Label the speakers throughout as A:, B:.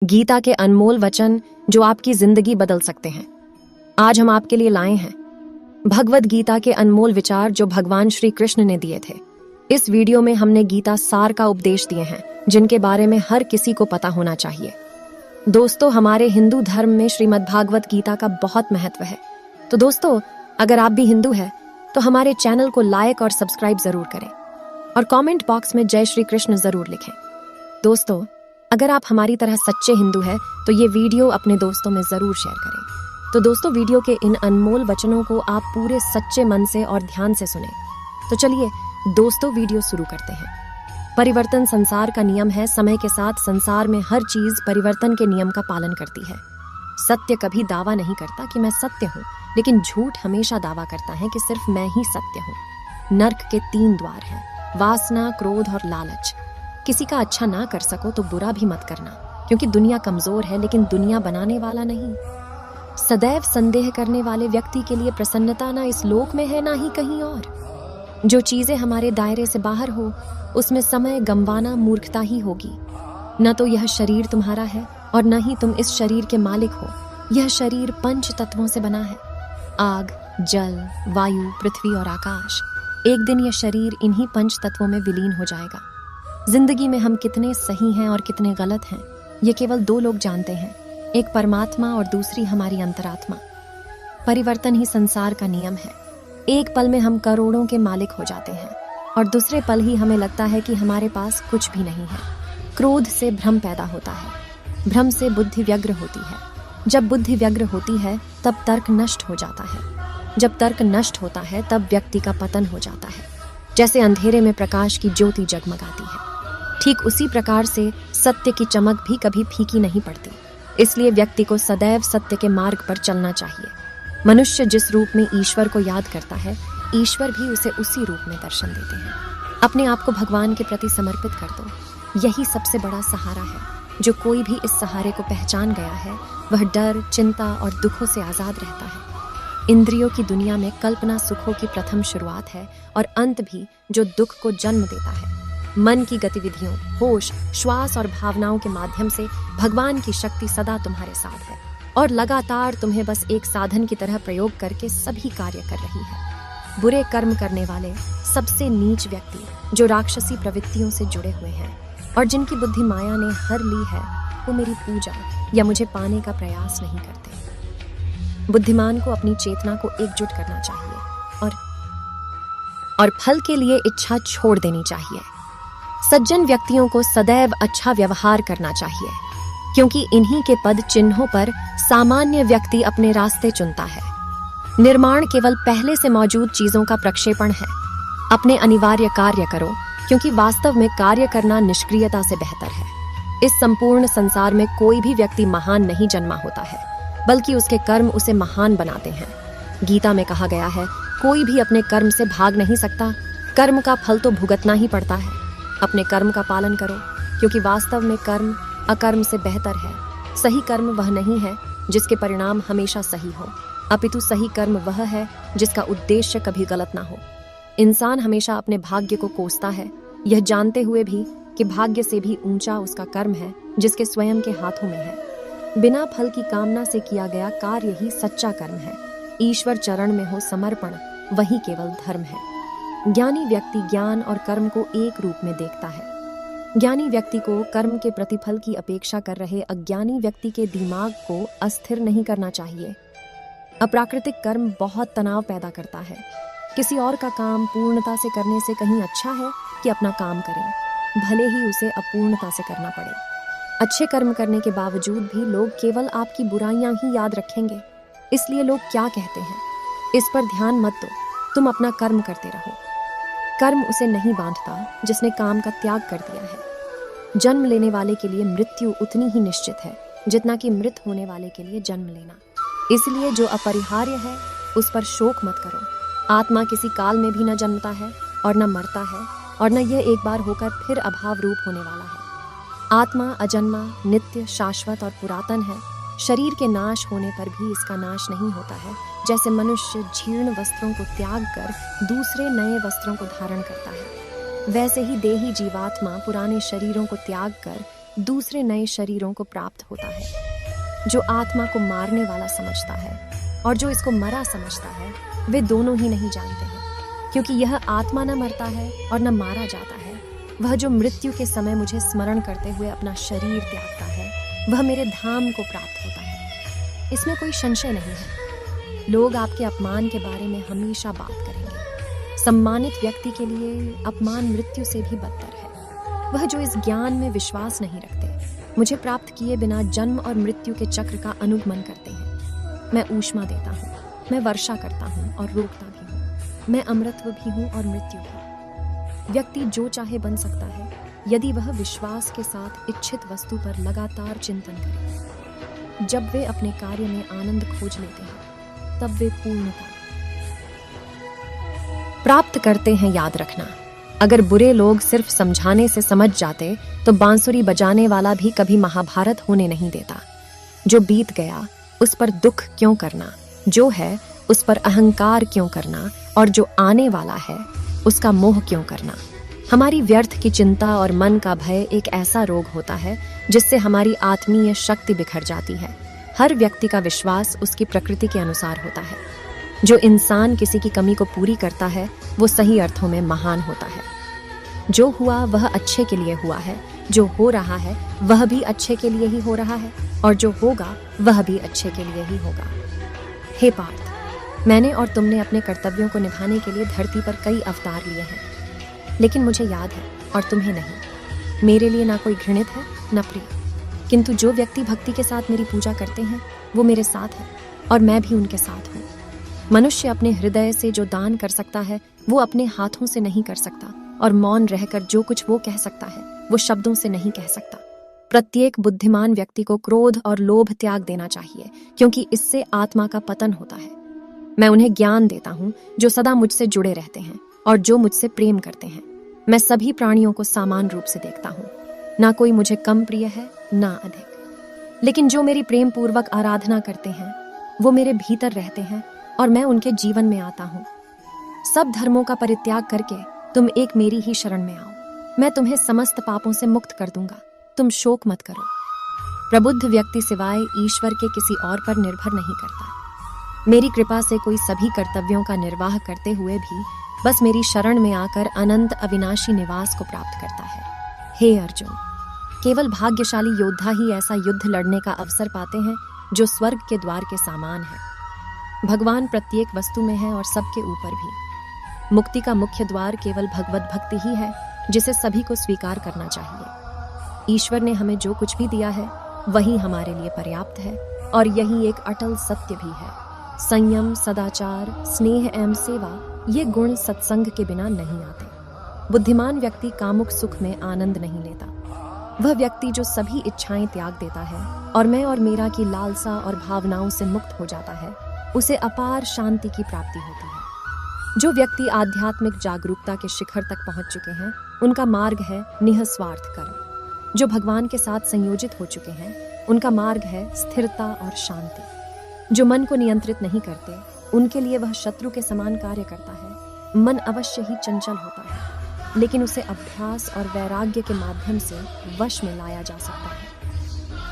A: गीता के अनमोल वचन जो आपकी जिंदगी बदल सकते हैं। आज हम आपके लिए लाए हैं भगवद गीता के अनमोल विचार जो भगवान श्री कृष्ण ने दिए थे। इस वीडियो में हमने गीता सार का उपदेश दिए हैं जिनके बारे में हर किसी को पता होना चाहिए। दोस्तों, हमारे हिंदू धर्म में श्रीमद् भागवत गीता का बहुत महत्व है। तो दोस्तों, अगर आप भी हिंदू हैं तो हमारे चैनल को लाइक और सब्सक्राइब जरूर करें और कमेंट बॉक्स में जय श्री कृष्ण जरूर लिखें। दोस्तों, अगर आप हमारी तरह सच्चे हिंदू हैं तो ये वीडियो अपने दोस्तों में जरूर शेयर करें। तो दोस्तों, वीडियो के इन अनमोल वचनों को आप पूरे सच्चे मन से और ध्यान से सुने। तो चलिए दोस्तों, वीडियो शुरू करते हैं। परिवर्तन संसार का नियम है। समय के साथ संसार में हर चीज परिवर्तन के नियम का पालन करती है। सत्य कभी दावा नहीं करता कि मैं सत्य हूँ, लेकिन झूठ हमेशा दावा करता है कि सिर्फ मैं ही सत्य हूँ। नर्क के 3 द्वार हैं, वासना, क्रोध और लालच। किसी का अच्छा ना कर सको तो बुरा भी मत करना, क्योंकि दुनिया कमजोर है लेकिन दुनिया बनाने वाला नहीं। सदैव संदेह करने वाले व्यक्ति के लिए प्रसन्नता ना इस लोक में है ना ही कहीं और। जो चीजें हमारे दायरे से बाहर हो उसमें समय गंवाना मूर्खता ही होगी। न तो यह शरीर तुम्हारा है और न ही तुम इस शरीर के मालिक हो। यह शरीर 5 तत्वों से बना है, आग, जल, वायु, पृथ्वी और आकाश। एक दिन यह शरीर इन्हीं 5 तत्वों में विलीन हो जाएगा। जिंदगी में हम कितने सही हैं और कितने गलत हैं ये केवल 2 लोग जानते हैं, एक परमात्मा और दूसरी हमारी अंतरात्मा। परिवर्तन ही संसार का नियम है। एक पल में हम करोड़ों के मालिक हो जाते हैं और दूसरे पल ही हमें लगता है कि हमारे पास कुछ भी नहीं है। क्रोध से भ्रम पैदा होता है, भ्रम से बुद्धि व्यग्र होती है। जब बुद्धि व्यग्र होती है तब तर्क नष्ट हो जाता है। जब तर्क नष्ट होता है तब व्यक्ति का पतन हो जाता है। जैसे अंधेरे में प्रकाश की ज्योति जगमगाती है, ठीक उसी प्रकार से सत्य की चमक भी कभी फीकी नहीं पड़ती। इसलिए व्यक्ति को सदैव सत्य के मार्ग पर चलना चाहिए। मनुष्य जिस रूप में ईश्वर को याद करता है, ईश्वर भी उसे उसी रूप में दर्शन देते हैं। अपने आप को भगवान के प्रति समर्पित कर दो। यही सबसे बड़ा सहारा है। जो कोई भी इस सहारे को पहचान गया है वह डर, चिंता और दुखों से आजाद रहता है। इंद्रियों की दुनिया में कल्पना सुखों की प्रथम शुरुआत है और अंत भी जो दुख को जन्म देता है। मन की गतिविधियों, होश, श्वास और भावनाओं के माध्यम से भगवान की शक्ति सदा तुम्हारे साथ है और लगातार तुम्हें बस एक साधन की तरह प्रयोग करके सभी कार्य कर रही है। बुरे कर्म करने वाले सबसे नीच व्यक्ति जो राक्षसी प्रवृत्तियों से जुड़े हुए हैं और जिनकी बुद्धि माया ने हर ली है, वो मेरी पूजा या मुझे पाने का प्रयास नहीं करते। बुद्धिमान को अपनी चेतना को एकजुट करना चाहिए और फल के लिए इच्छा छोड़ देनी चाहिए। सज्जन व्यक्तियों को सदैव अच्छा व्यवहार करना चाहिए, क्योंकि इन्हीं के पद चिन्हों पर सामान्य व्यक्ति अपने रास्ते चुनता है। निर्माण केवल पहले से मौजूद चीजों का प्रक्षेपण है। अपने अनिवार्य कार्य करो, क्योंकि वास्तव में कार्य करना निष्क्रियता से बेहतर है। इस संपूर्ण संसार में कोई भी व्यक्ति महान नहीं जन्मा होता है, बल्कि उसके कर्म उसे महान बनाते हैं। गीता में कहा गया है, कोई भी अपने कर्म से भाग नहीं सकता। कर्म का फल तो भुगतना ही पड़ता है। अपने कर्म का पालन करो, क्योंकि वास्तव में कर्म अकर्म से बेहतर है। सही कर्म वह नहीं है जिसके परिणाम हमेशा सही हो, अपितु सही कर्म वह है जिसका उद्देश्य कभी गलत ना हो। इंसान हमेशा अपने भाग्य को कोसता है, यह जानते हुए भी कि भाग्य से भी ऊंचा उसका कर्म है जिसके स्वयं के हाथों में है। बिना फल की कामना से किया गया कार्य ही सच्चा कर्म है। ईश्वर चरण में हो समर्पण, वही केवल धर्म है। ज्ञानी व्यक्ति ज्ञान और कर्म को एक रूप में देखता है। ज्ञानी व्यक्ति को कर्म के प्रतिफल की अपेक्षा कर रहे अज्ञानी व्यक्ति के दिमाग को अस्थिर नहीं करना चाहिए। अप्राकृतिक कर्म बहुत तनाव पैदा करता है। किसी और का काम पूर्णता से करने से कहीं अच्छा है कि अपना काम करें, भले ही उसे अपूर्णता से करना पड़े। अच्छे कर्म करने के बावजूद भी लोग केवल आपकी बुराइयां ही याद रखेंगे। इसलिए लोग क्या कहते हैं, इस पर ध्यान मत दो, तुम अपना कर्म करते रहो। कर्म उसे नहीं बांधता जिसने काम का त्याग कर दिया है। जन्म लेने वाले के लिए मृत्यु उतनी ही निश्चित है जितना कि मृत होने वाले के लिए जन्म लेना। इसलिए जो अपरिहार्य है उस पर शोक मत करो। आत्मा किसी काल में भी न जन्मता है और न मरता है और न यह एक बार होकर फिर अभाव रूप होने वाला है। आत्मा अजन्मा, नित्य, शाश्वत और पुरातन है। शरीर के नाश होने पर भी इसका नाश नहीं होता है। जैसे मनुष्य जीर्ण वस्त्रों को त्याग कर दूसरे नए वस्त्रों को धारण करता है, वैसे ही देही जीवात्मा पुराने शरीरों को त्याग कर दूसरे नए शरीरों को प्राप्त होता है। जो आत्मा को मारने वाला समझता है और जो इसको मरा समझता है, वे दोनों ही नहीं जानते हैं, क्योंकि यह आत्मा न मरता है और न मारा जाता है। वह जो मृत्यु के समय मुझे स्मरण करते हुए अपना शरीर त्यागता है, वह मेरे धाम को प्राप्त होता है। इसमें कोई संशय नहीं है। लोग आपके अपमान के बारे में हमेशा बात करेंगे। सम्मानित व्यक्ति के लिए अपमान मृत्यु से भी बदतर है। वह जो इस ज्ञान में विश्वास नहीं रखते, मुझे प्राप्त किए बिना जन्म और मृत्यु के चक्र का अनुगमन करते हैं। मैं ऊष्मा देता हूँ, मैं वर्षा करता हूँ और रोकता भी हूँ। मैं अमृतत्व भी हूँ और मृत्यु भी। व्यक्ति जो चाहे बन सकता है, यदि वह विश्वास के साथ इच्छित वस्तु पर लगातार चिंतन करे। जब वे अपने कार्य में आनंद खोज लेते हैं, तब वे पूर्णता प्राप्त करते हैं। याद रखना, अगर बुरे लोग सिर्फ समझाने से समझ जाते, तो बांसुरी बजाने वाला भी कभी महाभारत होने नहीं देता। जो बीत गया उस पर दुख क्यों करना, जो है उस पर अहंकार क्यों करना, और जो आने वाला है उसका मोह क्यों करना। हमारी व्यर्थ की चिंता और मन का भय एक ऐसा रोग होता है जिससे हमारी आत्मीय शक्ति बिखर जाती है। हर व्यक्ति का विश्वास उसकी प्रकृति के अनुसार होता है। जो इंसान किसी की कमी को पूरी करता है, वो सही अर्थों में महान होता है। जो हुआ वह अच्छे के लिए हुआ है, जो हो रहा है वह भी अच्छे के लिए ही हो रहा है, और जो होगा वह भी अच्छे के लिए ही होगा। हे पार्थ, मैंने और तुमने अपने कर्तव्यों को निभाने के लिए धरती पर कई अवतार लिए हैं, लेकिन मुझे याद है और तुम्हें नहीं। मेरे लिए ना कोई घृणित है न प्रिय, किंतु जो व्यक्ति भक्ति के साथ मेरी पूजा करते हैं, वो मेरे साथ है और मैं भी उनके साथ हूँ। मनुष्य अपने हृदय से जो दान कर सकता है, वो अपने हाथों से नहीं कर सकता, और मौन रहकर जो कुछ वो कह सकता है, वो शब्दों से नहीं कह सकता। प्रत्येक बुद्धिमान व्यक्ति को क्रोध और लोभ त्याग देना चाहिए, क्योंकि इससे आत्मा का पतन होता है। मैं उन्हें ज्ञान देता हूँ जो सदा मुझसे जुड़े रहते हैं और जो मुझसे प्रेम करते हैं। मैं सभी प्राणियों को समान रूप से देखता हूँ, ना कोई मुझे कम प्रिय है ना अधिक। लेकिन जो मेरी प्रेम पूर्वक आराधना करते हैं, वो मेरे भीतर रहते हैं और मैं उनके जीवन में आता हूँ। सब धर्मों का परित्याग करके तुम एक मेरी ही शरण में आओ। मैं तुम्हें समस्त पापों से मुक्त कर दूंगा। तुम शोक मत करो। प्रबुद्ध व्यक्ति सिवाय ईश्वर के किसी और पर निर्भर नहीं करता। मेरी कृपा से कोई सभी कर्तव्यों का निर्वाह करते हुए भी बस मेरी शरण में आकर अनंत अविनाशी निवास को प्राप्त करता है। हे अर्जुन, केवल भाग्यशाली योद्धा ही ऐसा युद्ध लड़ने का अवसर पाते हैं जो स्वर्ग के द्वार के समान है। भगवान प्रत्येक वस्तु में है और सबके ऊपर भी। मुक्ति का मुख्य द्वार केवल भगवत भक्ति ही है, जिसे सभी को स्वीकार करना चाहिए। ईश्वर ने हमें जो कुछ भी दिया है, वही हमारे लिए पर्याप्त है, और यही एक अटल सत्य भी है। संयम, सदाचार, स्नेह एवं सेवा, ये गुण सत्संग के बिना नहीं आते। बुद्धिमान व्यक्ति कामुक सुख में आनंद नहीं लेता। वह व्यक्ति जो सभी इच्छाएं त्याग देता है और मैं और मेरा की लालसा और भावनाओं से मुक्त हो जाता है, उसे अपार शांति की प्राप्ति होती है। जो व्यक्ति आध्यात्मिक जागरूकता के शिखर तक पहुंच चुके हैं, उनका मार्ग है निःस्वार्थ कर्म। जो भगवान के साथ संयोजित हो चुके हैं, उनका मार्ग है स्थिरता और शांति। जो मन को नियंत्रित नहीं करते, उनके लिए वह शत्रु के समान कार्य करता है। मन अवश्य ही चंचल होता है, लेकिन उसे अभ्यास और वैराग्य के माध्यम से वश में लाया जा सकता है।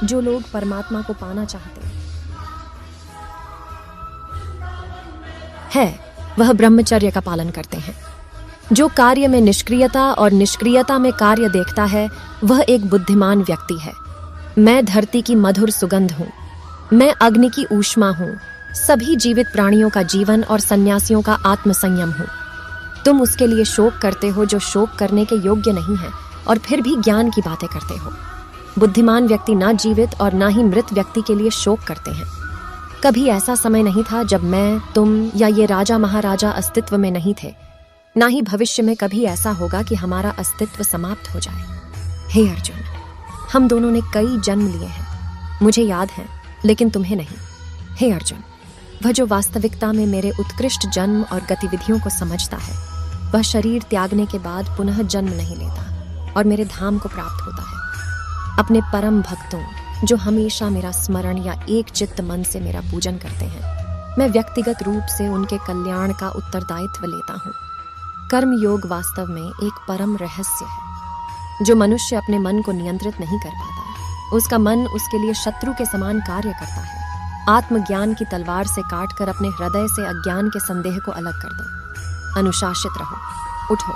A: जो लोग परमात्मा को पाना चाहते हैं, वह ब्रह्मचर्य का पालन करते हैं। जो कार्य में निष्क्रियता और निष्क्रियता में कार्य देखता है, वह एक बुद्धिमान व्यक्ति है। मैं धरती की मधुर सुगंध हूँ, मैं अग्नि की ऊष्मा हूँ, सभी जीवित प्राणियों का जीवन और सन्यासियों का आत्मसंयम हूँ। तुम उसके लिए शोक करते हो जो शोक करने के योग्य नहीं है, और फिर भी ज्ञान की बातें करते हो। बुद्धिमान व्यक्ति ना जीवित और ना ही मृत व्यक्ति के लिए शोक करते हैं। कभी ऐसा समय नहीं था जब मैं, तुम या ये राजा महाराजा अस्तित्व में नहीं थे। ना ही भविष्य में कभी ऐसा होगा कि हमारा अस्तित्व समाप्त हो जाए। हे अर्जुन, हम दोनों ने कई जन्म लिए हैं, मुझे याद है, लेकिन तुम्हें नहीं। हे अर्जुन, वह जो वास्तविकता में मेरे उत्कृष्ट जन्म और गतिविधियों को समझता है, वह शरीर त्यागने के बाद पुनः जन्म नहीं लेता और मेरे धाम को प्राप्त होता है। अपने परम भक्तों जो हमेशा मेरा स्मरण या एक चित्त मन से मेरा पूजन करते हैं, मैं व्यक्तिगत रूप से उनके कल्याण का उत्तरदायित्व लेता हूँ। कर्म योग वास्तव में एक परम रहस्य है। जो मनुष्य अपने मन को नियंत्रित नहीं कर पाता, उसका मन उसके लिए शत्रु के समान कार्य करता है। आत्मज्ञान की तलवार से काटकर अपने हृदय से अज्ञान के संदेह को अलग कर दो। अनुशासित रहो, उठो,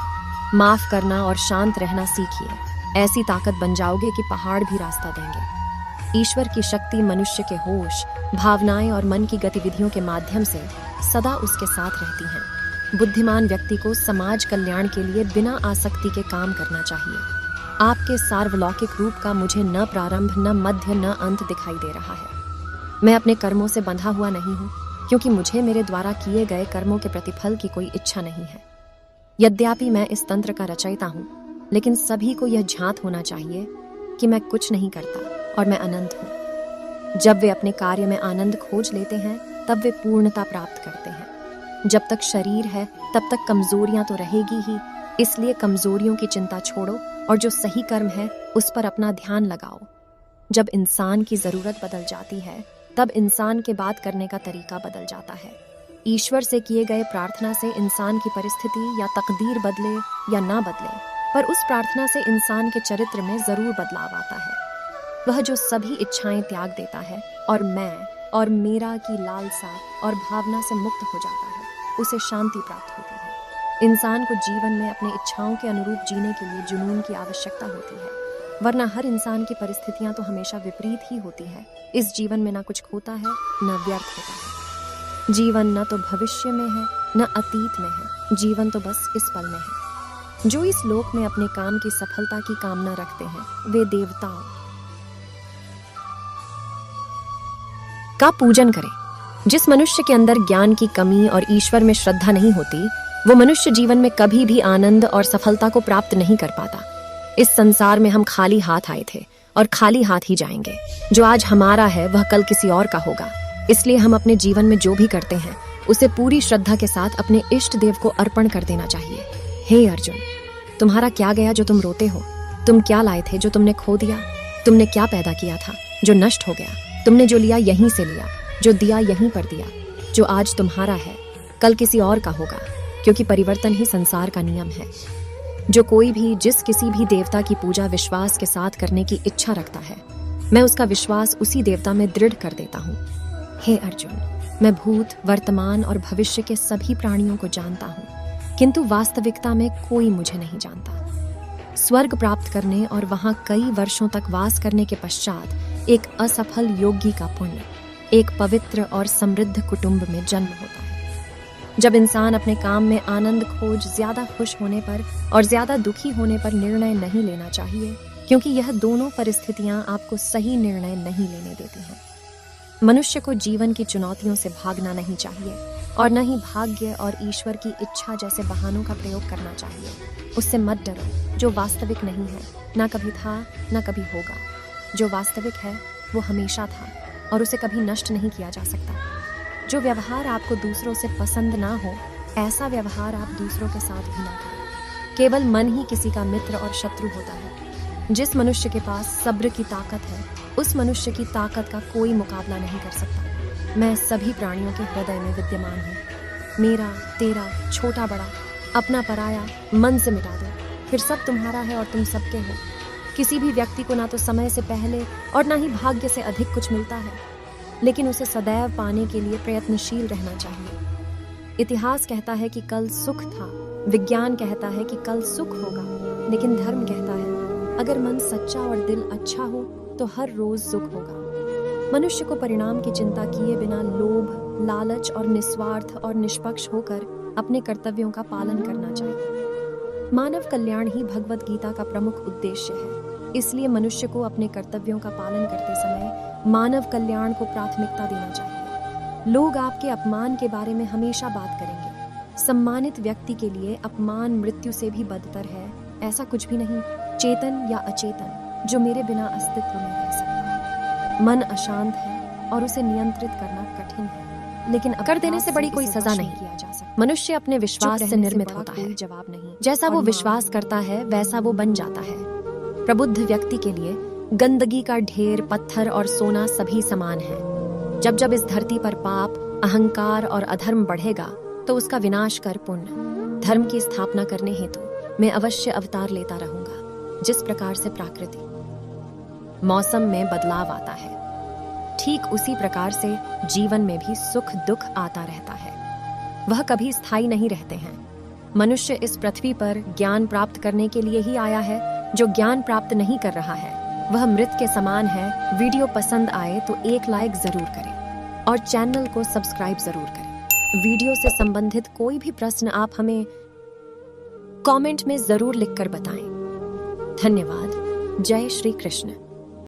A: माफ करना और शांत रहना सीखिए। ऐसी ताकत बन जाओगे कि पहाड़ भी रास्ता देंगे। ईश्वर की शक्ति मनुष्य के होश, भावनाएं और मन की गतिविधियों के माध्यम से सदा उसके साथ रहती हैं। बुद्धिमान व्यक्ति को समाज कल्याण के लिए बिना आसक्ति के काम करना चाहिए। आपके सार्वलौकिक रूप का मुझे न प्रारंभ, न मध्य, न अंत दिखाई दे रहा है। मैं अपने कर्मों से बंधा हुआ नहीं हूँ, क्योंकि मुझे मेरे द्वारा किए गए कर्मों के प्रतिफल की कोई इच्छा नहीं है। यद्यपि मैं इस तंत्र का रचयिता हूँ, लेकिन सभी को यह ज्ञात होना चाहिए कि मैं कुछ नहीं करता और मैं अनंत हूँ। जब वे अपने कार्य में आनंद खोज लेते हैं, तब वे पूर्णता प्राप्त करते हैं। जब तक शरीर है, तब तक कमजोरियां तो रहेगी ही, इसलिए कमजोरियों की चिंता छोड़ो और जो सही कर्म है उस पर अपना ध्यान लगाओ। जब इंसान की जरूरत बदल जाती है, तब इंसान के बात करने का तरीका बदल जाता है। ईश्वर से किए गए प्रार्थना से इंसान की परिस्थिति या तकदीर बदले या ना बदले, पर उस प्रार्थना से इंसान के चरित्र में जरूर बदलाव आता है। वह जो सभी इच्छाएं त्याग देता है और मैं और मेरा की लालसा और भावना से मुक्त हो जाता है, उसे शांति प्राप्त होती है। इंसान को जीवन में अपने इच्छाओं के अनुरूप जीने के लिए जुनून की आवश्यकता होती है, वरना हर इंसान की परिस्थितियां तो हमेशा विपरीत ही होती है। इस जीवन में न कुछ खोता है, न व्यर्थ होता है। जीवन न तो भविष्य में है, न अतीत में है, जीवन तो बस इस पल में है। जो इस लोक में अपने काम की सफलता की कामना रखते हैं, वे देवताओं का पूजन करें। जिस मनुष्य के अंदर ज्ञान की कमी और ईश्वर में श्रद्धा नहीं होती, वो मनुष्य जीवन में कभी भी आनंद और सफलता को प्राप्त नहीं कर पाता। इस संसार में हम खाली हाथ आए थे और खाली हाथ ही जाएंगे। जो आज हमारा है वह कल किसी और का होगा। इसलिए हम अपने जीवन में जो भी करते हैं उसे पूरी श्रद्धा के साथ अपने इष्ट देव को अर्पण कर देना चाहिए। हे अर्जुन, तुम्हारा क्या गया जो तुम रोते हो? तुम क्या लाए थे जो तुमने खो दिया? तुमने क्या पैदा किया था जो नष्ट हो गया? तुमने जो लिया यहीं से लिया, जो दिया यहीं पर दिया। जो आज तुम्हारा है कल किसी और का होगा, क्योंकि परिवर्तन ही संसार का नियम है। जो कोई भी जिस किसी भी देवता की पूजा विश्वास के साथ करने की इच्छा रखता है, मैं उसका विश्वास उसी देवता में दृढ़ कर देता हूँ। हे अर्जुन, मैं भूत, वर्तमान और भविष्य के सभी प्राणियों को जानता हूँ, किंतु वास्तविकता में कोई मुझे नहीं जानता। स्वर्ग प्राप्त करने और वहां कई वर्षों तक वास करने के पश्चात एक असफल योगी का पुण्य एक पवित्र और समृद्ध कुटुंब में जन्म होता है। जब इंसान अपने काम में आनंद खोज ज्यादा खुश होने पर और ज्यादा दुखी होने पर निर्णय नहीं लेना चाहिए, क्योंकि यह दोनों परिस्थितियां आपको सही निर्णय नहीं लेने देती हैं। मनुष्य को जीवन की चुनौतियों से भागना नहीं चाहिए और न ही भाग्य और ईश्वर की इच्छा जैसे बहानों का प्रयोग करना चाहिए। उससे मत डरो। जो वास्तविक नहीं है, ना कभी था ना कभी होगा। जो वास्तविक है वो हमेशा था और उसे कभी नष्ट नहीं किया जा सकता। जो व्यवहार आपको दूसरों से पसंद ना हो, ऐसा व्यवहार आप दूसरों के साथ भी ना करें। केवल मन ही किसी का मित्र और शत्रु होता है। जिस मनुष्य के पास सब्र की ताकत है, उस मनुष्य की ताकत का कोई मुकाबला नहीं कर सकता। मैं सभी प्राणियों के हृदय में विद्यमान हूँ। मेरा, तेरा, छोटा बड़ा, अपना पराया मन से मिटा दो, फिर सब तुम्हारा है और तुम सबके हो। किसी भी व्यक्ति को ना तो समय से पहले और ना ही भाग्य से अधिक कुछ मिलता है, लेकिन उसे सदैव पाने के लिए प्रयत्नशील रहना चाहिए। इतिहास कहता है कि कल सुख था, विज्ञान कहता है कि कल सुख होगा, लेकिन धर्म कहता है अगर मन सच्चा और दिल अच्छा हो तो हर रोज सुख होगा। मनुष्य को परिणाम की चिंता किए बिना लोभ, लालच और निस्वार्थ और निष्पक्ष होकर अपने कर्तव्यों का पालन करना चाहिए। मानव कल्याण ही भगवत गीता का प्रमुख उद्देश्य है। इसलिए मनुष्य को अपने कर्तव्यों का पालन करते समय मानव कल्याण को प्राथमिकता देना चाहिए। लोग आपके अपमान के बारे में हमेशा बात करेंगे। सम्मानित व्यक्ति के लिए अपमान मृत्यु से भी बदतर है। ऐसा कुछ भी नहीं, चेतन या अचेतन, जो मेरे बिना अस्तित्व में रह सकता। मन अशांत है और उसे नियंत्रित करना कठिन है, लेकिन कर देने से बड़ी कोई सजा नहीं किया जा सकता। मनुष्य अपने विश्वास से निर्मित होता है। जवाब नहीं, जैसा वो विश्वास करता है वैसा वो बन जाता है। प्रबुद्ध व्यक्ति के लिए गंदगी का ढेर, पत्थर और सोना सभी समान है। जब जब इस धरती पर पाप, अहंकार और अधर्म बढ़ेगा तो उसका विनाश कर पुण्य, धर्म की स्थापना करने हेतु मैं अवश्य अवतार लेता रहूंगा। जिस प्रकार से प्रकृति मौसम में बदलाव आता है, ठीक उसी प्रकार से जीवन में भी सुख दुख आता रहता है। वह कभी स्थायी नहीं रहते हैं। मनुष्य इस पृथ्वी पर ज्ञान प्राप्त करने के लिए ही आया है। जो ज्ञान प्राप्त नहीं कर रहा है वह मृत के समान है। वीडियो पसंद आए तो एक लाइक जरूर करें और चैनल को सब्सक्राइब जरूर करें। वीडियो से संबंधित कोई भी प्रश्न आप हमें कमेंट में जरूर लिखकर बताएं। धन्यवाद। जय श्री कृष्ण।